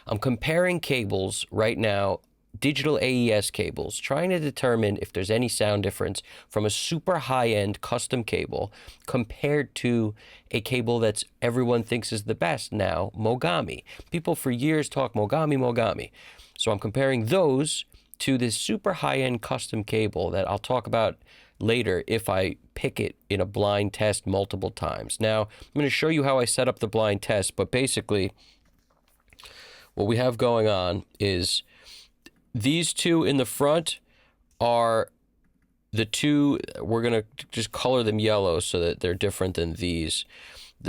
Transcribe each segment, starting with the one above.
I'm comparing cables right now, digital AES cables, trying to determine if there's any sound difference from a super high-end custom cable compared to a cable that's everyone thinks is the best now, Mogami. People for years talk Mogami, Mogami. So I'm comparing those to this super high-end custom cable that I'll talk about later if I pick it in a blind test multiple times. Now, I'm going to show you how I set up the blind test, but basically what we have going on is these two in the front are the two, we're going to just color them yellow so that they're different than these.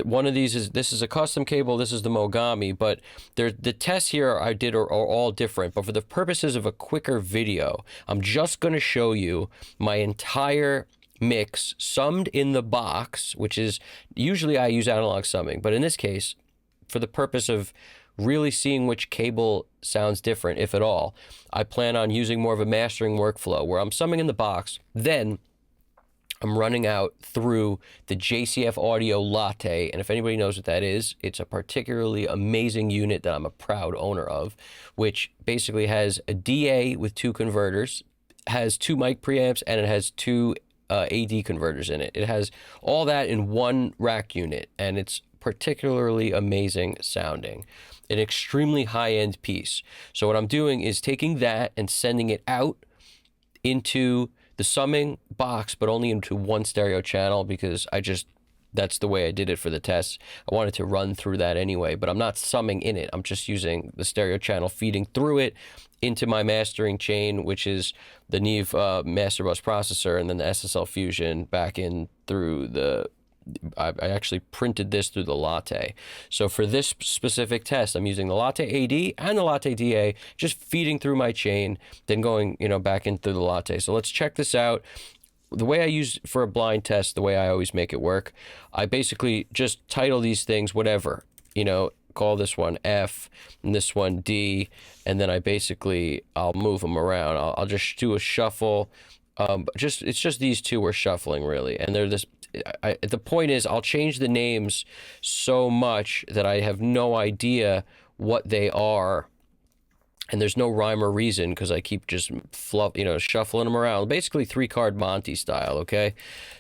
One of these is, this is a custom cable, this is the Mogami, but the tests here I did are all different. But for the purposes of a quicker video, I'm just going to show you my entire mix summed in the box, which is, usually I use analog summing, but in this case, for the purpose of really seeing which cable sounds different, if at all, I plan on using more of a mastering workflow where I'm summing in the box, then I'm running out through the JCF Audio Latte, and if anybody knows what that is, it's a particularly amazing unit that I'm a proud owner of, which basically has a DA with 2 converters, has 2 mic preamps, and it has 2 AD converters in it. It has all that in one rack unit, and it's particularly amazing sounding. An extremely high-end piece. So what I'm doing is taking that and sending it out into the summing box, but only into one stereo channel, because that's the way I did it for the tests. I wanted to run through that anyway, but I'm not summing in it. I'm just using the stereo channel feeding through it into my mastering chain, which is the Neve master bus processor, and then the SSL Fusion back in through the, I actually printed this through the Latte. So for this specific test, I'm using the Latte AD and the Latte DA, just feeding through my chain, then going, back in through the Latte. So let's check this out. The way I use for a blind test, the way I always make it work, I basically just title these things whatever, call this one F and this one D, and then I'll move them around. I'll just do a shuffle. It's just these two we're shuffling really, and they're this. The point is, I'll change the names so much that I have no idea what they are, and there's no rhyme or reason because I keep just shuffling them around. Basically 3-card Monty style, okay?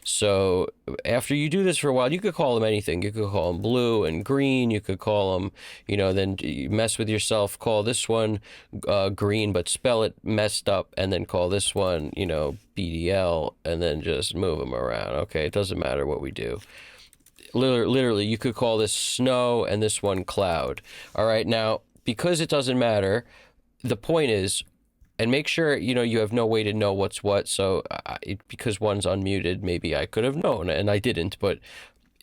So after you do this for a while, you could call them anything. You could call them blue and green. You could call them, then you mess with yourself, call this one green, but spell it messed up, and then call this one, BDL, and then just move them around, okay? It doesn't matter what we do. Literally, you could call this snow and this one cloud. All right, now, because it doesn't matter, the point is, and make sure, you have no way to know what's what, so because one's unmuted, maybe I could have known, and I didn't, but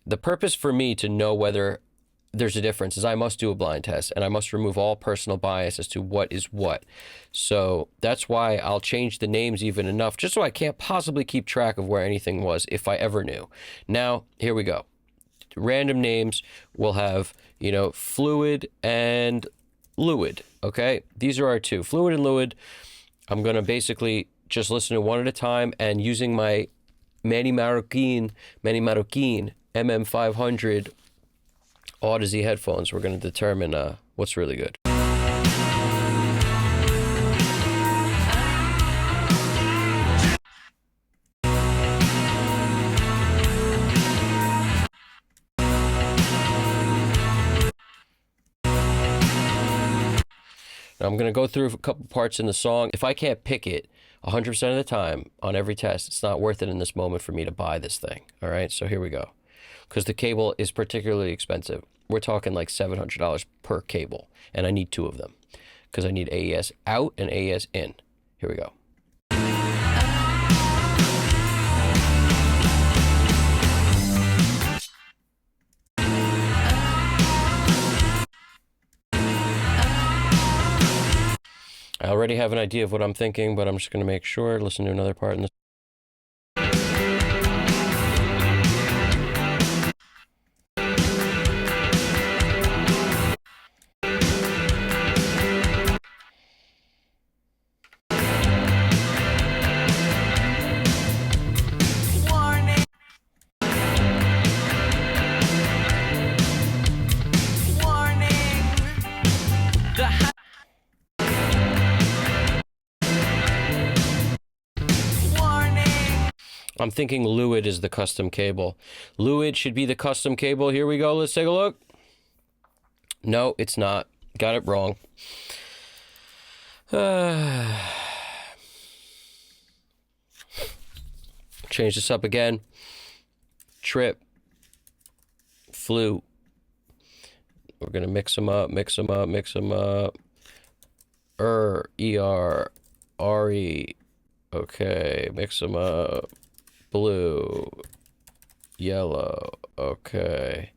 the purpose for me to know whether there's a difference is I must do a blind test, and I must remove all personal bias as to what is what. So that's why I'll change the names even enough, just so I can't possibly keep track of where anything was if I ever knew. Now, here we go. Random names will have, fluid and Luid, okay? These are our two, fluid and Luid. I'm gonna basically just listen to one at a time, and using my Manny Marroquin MM500 Audeze headphones, we're gonna determine what's really good. Now I'm going to go through a couple parts in the song. If I can't pick it 100% of the time on every test, it's not worth it in this moment for me to buy this thing. All right, so here we go. Because the cable is particularly expensive. We're talking like $700 per cable, and I need 2 of them because I need AES out and AES in. Here we go. I already have an idea of what I'm thinking, but I'm just going to make sure, listen to another part in this. Warning. Warning. The I'm thinking Lewitt is the custom cable. Lewitt should be the custom cable. Here we go. Let's take a look. No, it's not. Got it wrong. Change this up again. Trip. Flute. We're going to mix them up, mix them up, mix them up. E-R, R-E. Okay, mix them up. Blue. Yellow. Okay.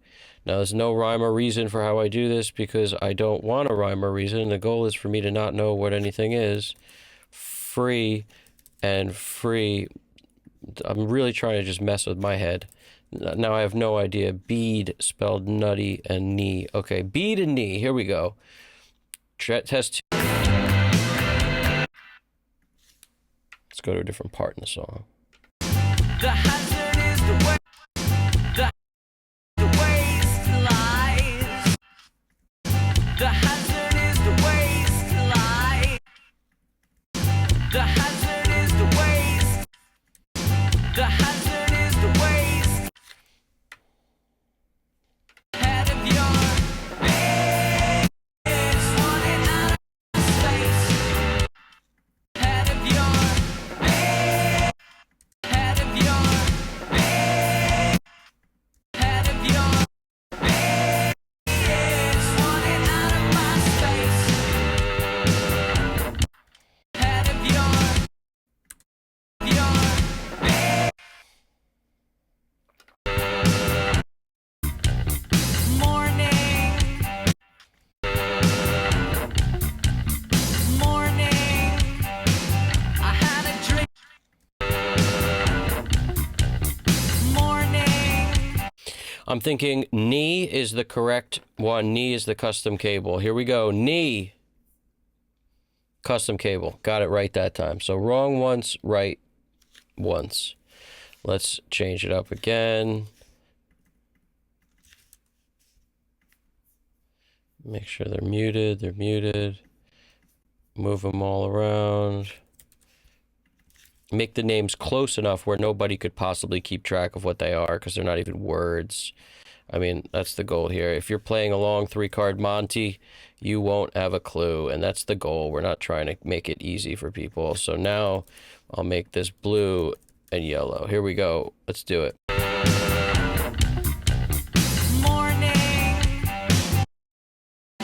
Now, there's no rhyme or reason for how I do this because I don't want a rhyme or reason. The goal is for me to not know what anything is. Free and free. I'm really trying to just mess with my head. Now I have no idea. Bead spelled nutty and knee. Okay, bead and knee. Here we go. Test 2. Let's go to a different part in the song. The hazard is the way the waste lies. The hazard is the waste lies. The hazard is the waste. The hazard is the waste. Head of your is running out of space. Head of your head of your head of your is running out of my space. Head of your morning morning I had a drink morning. I'm thinking knee is the correct one. Knee is the custom cable. Here we go. Knee. Custom cable. Got it right that time. So wrong once, right once. Let's change it up again. Make sure they're muted. They're muted. Move them all around. Make the names close enough where nobody could possibly keep track of what they are because they're not even words. I mean, that's the goal here. If you're playing a long 3-card Monty, you won't have a clue, and that's the goal. We're not trying to make it easy for people. So now I'll make this blue and yellow. Here we go. Let's do it. Morning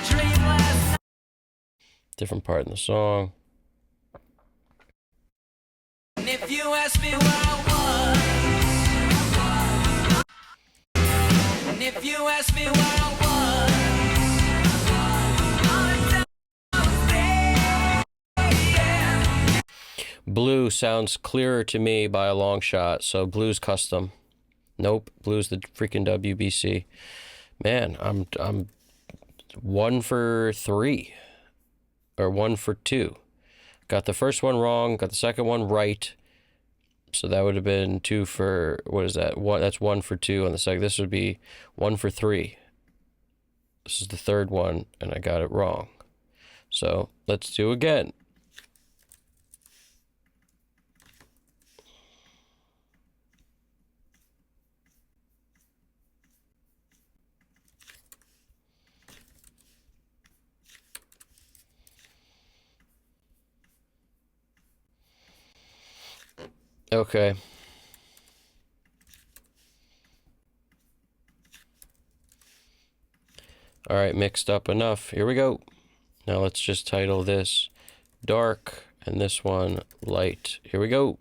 dream last night. Different part in the song. And if you ask me where I was, and if you ask me where I was, I'll say, yeah. Blue sounds clearer to me by a long shot, so blue's custom. Nope, blue's the freaking WBC. Man, I'm 1 for 3 or 1 for 2. Got the first one wrong, got the second one right. So that would have been 2 for, what is that? That's 1 for 2 on the second. This would be 1 for 3. This is the third one, and I got it wrong. So let's do again. Okay. All right, mixed up enough. Here we go. Now let's just title this dark and this one light. Here we go.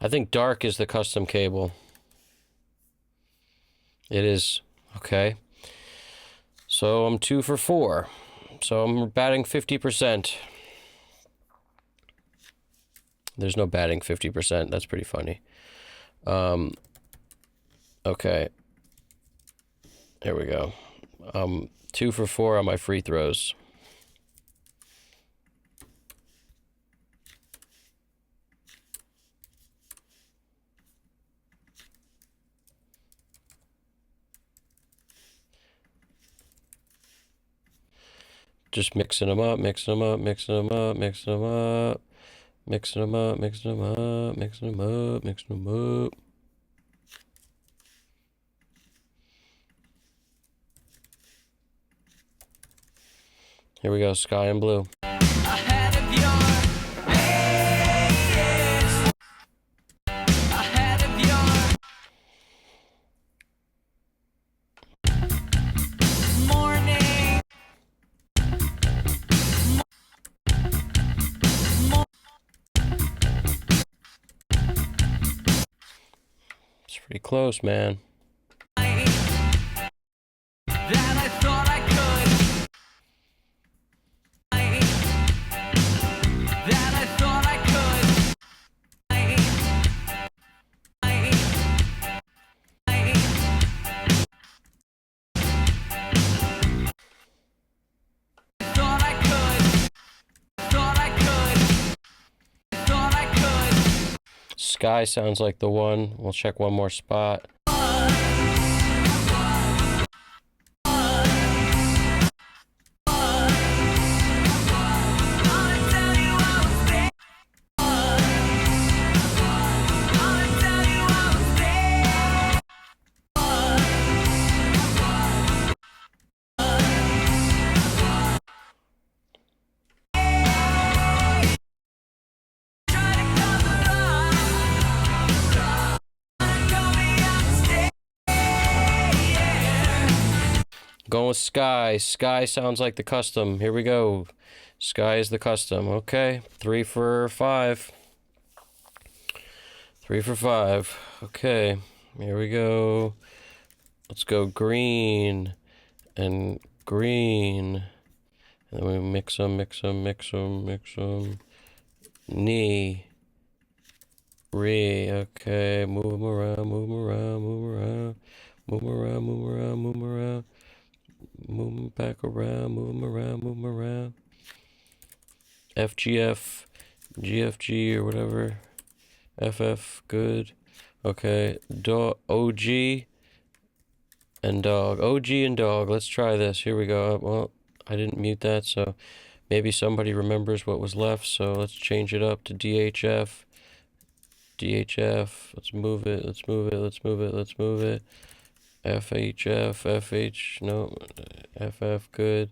I think dark is the custom cable. It is. Okay. So I'm 2 for 4. So I'm batting 50%. There's no batting 50%. That's pretty funny. Okay. Here we go. 2 for 4 on my free throws. Just mixing them up, mixing them up, mixing them up, mixing them up, mixing them up, mixing them up, mixing them up, mixing them up. Here we go, sky and blue. Ahead of your AES. Ahead of your morning. It's pretty close, man. That I thought I could. That I thought I could. Thought I could. Thought I could. Thought I could. Sky sounds like the one. We'll check one more spot. Going with Sky. Sky sounds like the custom. Here we go. Sky is the custom. Okay. 3 for 5. 3 for 5. Okay. Here we go. Let's go green and green. And then we mix them, mix them, mix them, mix them. Knee. Re. Okay. Move them around, move them around, move them around. Move them around, move them around, move them around. Move them back around, move them around, move them around. FGF, GFG or whatever. FF, good. Okay, OG and dog. OG and dog. Let's try this. Here we go. Well, I didn't mute that, so maybe somebody remembers what was left. So let's change it up to DHF. DHF. Let's move it. Let's move it. Let's move it. Let's move it. FHF, FH, no, FF, good.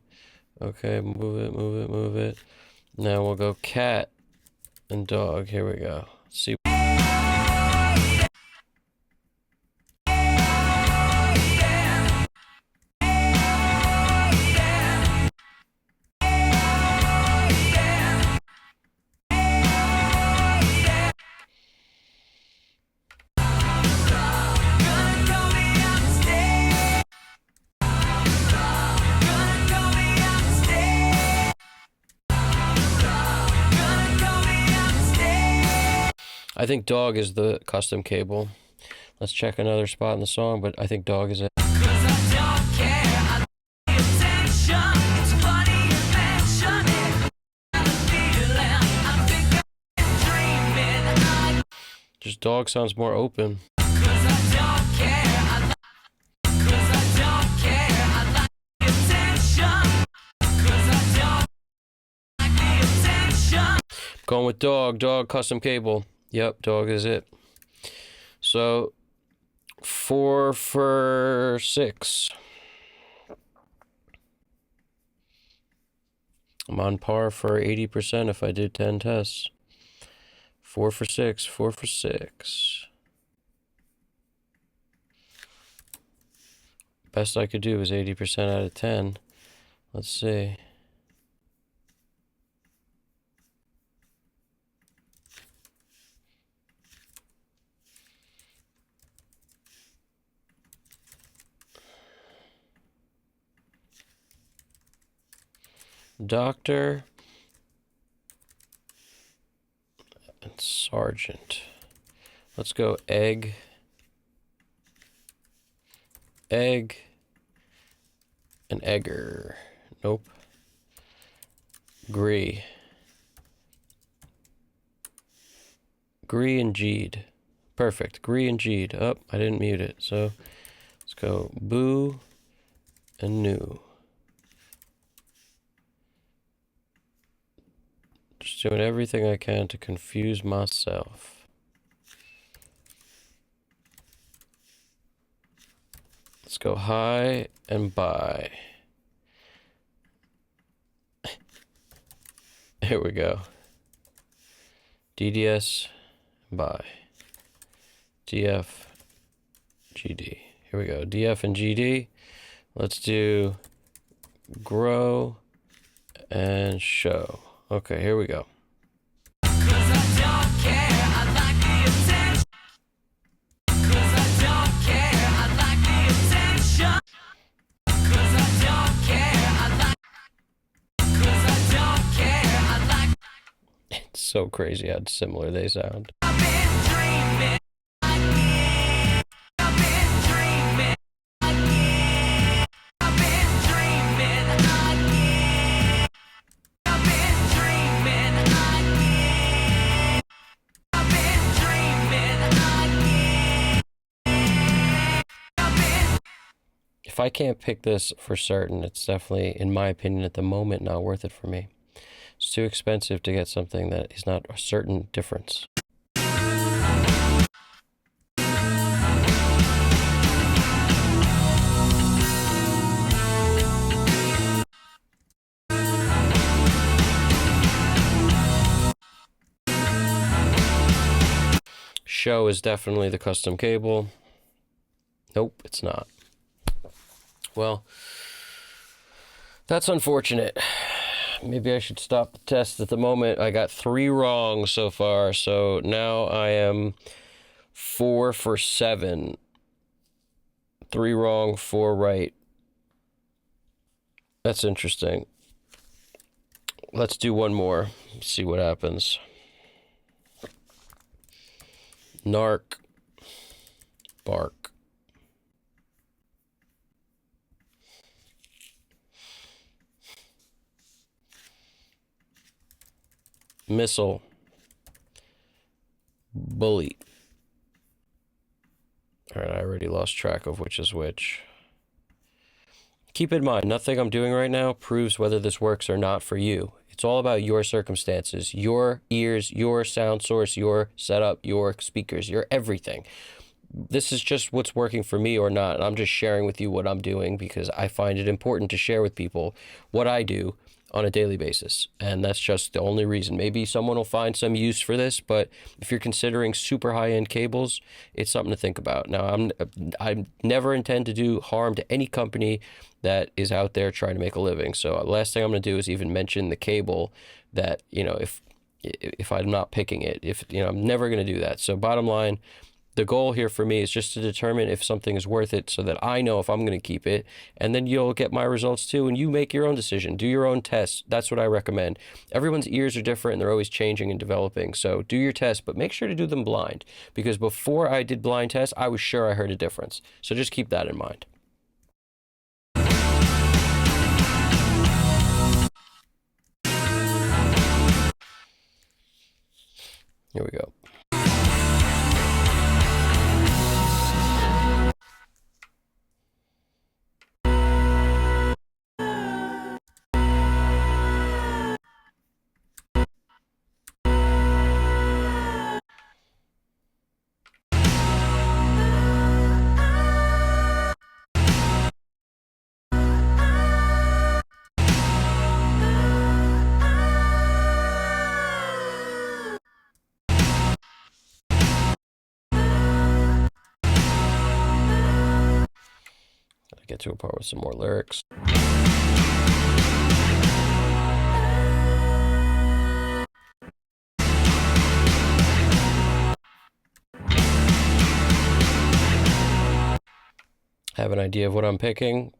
Okay, move it, move it, move it. Now we'll go cat and dog. Here we go. Let's see. I think dog is the custom cable. Let's check another spot in the song, but I think dog is it. Just dog sounds more open. Going with dog, dog custom cable. Yep, dog is it. So 4 for 6. I'm on par for 80% if I did 10 tests. 4 for 6, 4 for 6. Best I could do is 80% out of 10. Let's see. Doctor and sergeant. Let's go egg, egg, and egger. Nope. Gree. Gree and Geed. Perfect. Gree and Geed. Oh, I didn't mute it. So let's go boo and new. Just doing everything I can to confuse myself. Let's go high and buy. Here we go. DDS, buy. DF, GD. Here we go. DF and GD. Let's do grow and show. Okay, here we go. It's so crazy how similar they sound. If I can't pick this for certain, it's definitely, in my opinion, at the moment, not worth it for me. It's too expensive to get something that is not a certain difference. Show is definitely the custom cable. Nope, it's not. Well, that's unfortunate. Maybe I should stop the test at the moment. I got 3 wrong so far, so now I am 4 for 7. 3 wrong, 4 right. That's interesting. Let's do one more. See what happens. Narc. Bark. Missile. Bully. Alright, I already lost track of which is which. Keep in mind, nothing I'm doing right now proves whether this works or not for you. It's all about your circumstances, your ears, your sound source, your setup, your speakers, your everything. This is just what's working for me or not. I'm just sharing with you what I'm doing because I find it important to share with people what I do on a daily basis, and that's just the only reason. Maybe someone will find some use for this, but if you're considering super high-end cables, it's something to think about. Now, I never intend to do harm to any company that is out there trying to make a living. So last thing I'm going to do is even mention the cable that, you know, if I'm not picking it, I'm never going to do that. So bottom line, the goal here for me is just to determine if something is worth it so that I know if I'm going to keep it, and then you'll get my results too, and you make your own decision. Do your own tests. That's what I recommend. Everyone's ears are different, and they're always changing and developing, so do your tests, but make sure to do them blind, because before I did blind tests, I was sure I heard a difference. So just keep that in mind. Here we go. Get to a part with some more lyrics. Have an idea of what I'm picking.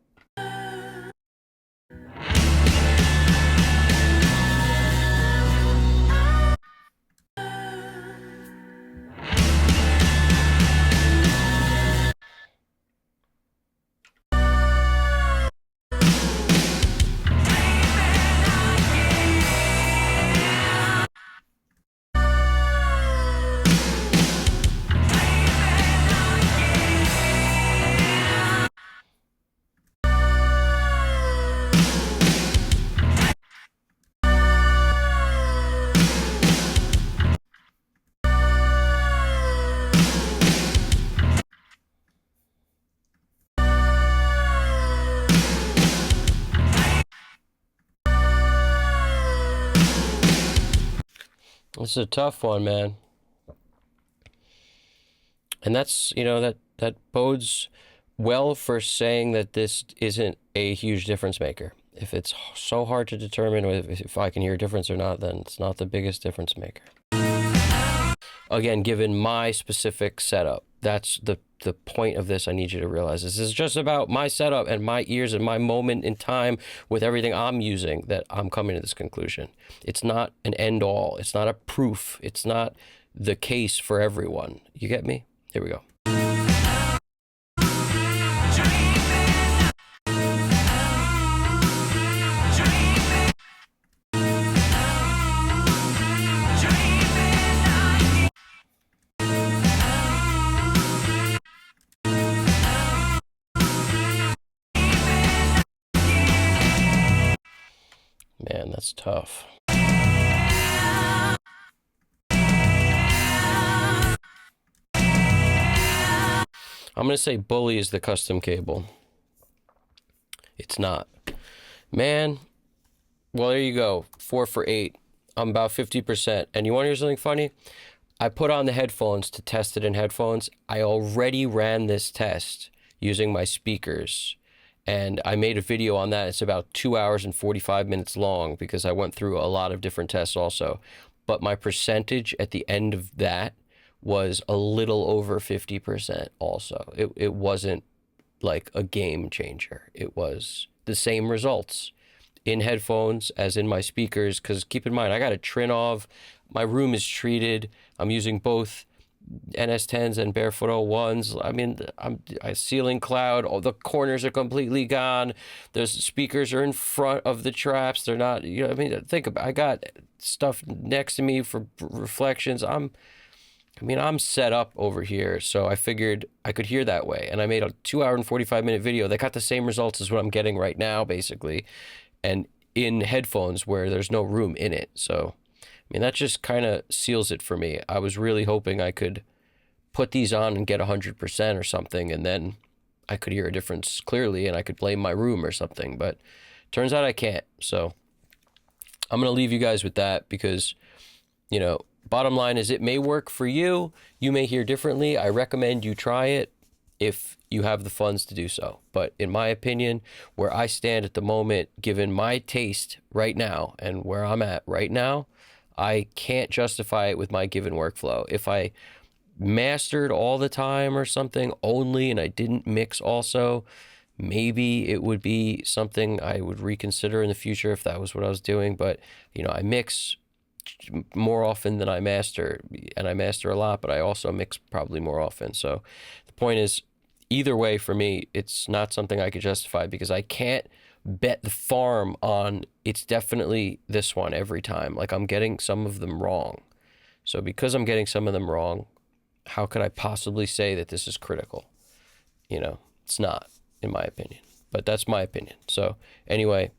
This is a tough one, man. And that's, you know, that bodes well for saying that this isn't a huge difference maker. If it's so hard to determine if I can hear a difference or not, then it's not the biggest difference maker. Again, given my specific setup, that's the point of this. I need you to realize this is just about my setup and my ears and my moment in time with everything I'm using that I'm coming to this conclusion. It's not an end all. It's not a proof. It's not the case for everyone. You get me? Here we go. Man, that's tough. I'm going to say Bully is the custom cable. It's not. Man, well, there you go. 4 for 8. I'm about 50%. And you want to hear something funny? I put on the headphones to test it in headphones. I already ran this test using my speakers. And I made a video on that. It's about 2 hours and 45 minutes long because I went through a lot of different tests also. But my percentage at the end of that was a little over 50% also. It wasn't like a game changer. It was the same results in headphones as in my speakers, because keep in mind, I got a Trinov. My room is treated. I'm using both NS10s and Barefoot 01s. I mean, I ceiling cloud. All the corners are completely gone. The speakers are in front of the traps. They're not, you know, I mean, think about, I got stuff next to me for reflections. I'm set up over here, so I figured I could hear that way. And I made a 2 hour and 45-minute video that got the same results as what I'm getting right now, basically, and in headphones where there's no room in it. So, I mean, that just kind of seals it for me. I was really hoping I could put these on and get 100% or something, and then I could hear a difference clearly, and I could blame my room or something. But turns out I can't. So I'm going to leave you guys with that because, you know, bottom line is it may work for you. You may hear differently. I recommend you try it if you have the funds to do so. But in my opinion, where I stand at the moment, given my taste right now and where I'm at right now, I can't justify it with my given workflow. If I mastered all the time or something only and I didn't mix also, maybe it would be something I would reconsider in the future if that was what I was doing. But, you know, I mix more often than I master, and I master a lot, but I also mix probably more often. So the point is, either way, for me, it's not something I could justify because I can't bet the farm on it's definitely this one every time. Like, I'm getting some of them wrong. So because I'm getting some of them wrong, how could I possibly say that this is critical? You know, it's not, in my opinion. But that's my opinion. So anyway,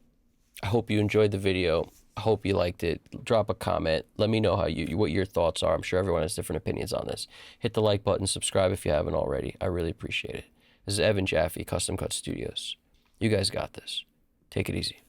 I hope you enjoyed the video. I hope you liked it. Drop a comment. Let me know what your thoughts are. I'm sure everyone has different opinions on this. Hit the like button. Subscribe if you haven't already. I really appreciate it. This is Evan Jaffe, Custom Cut Studios. You guys got this. Take it easy.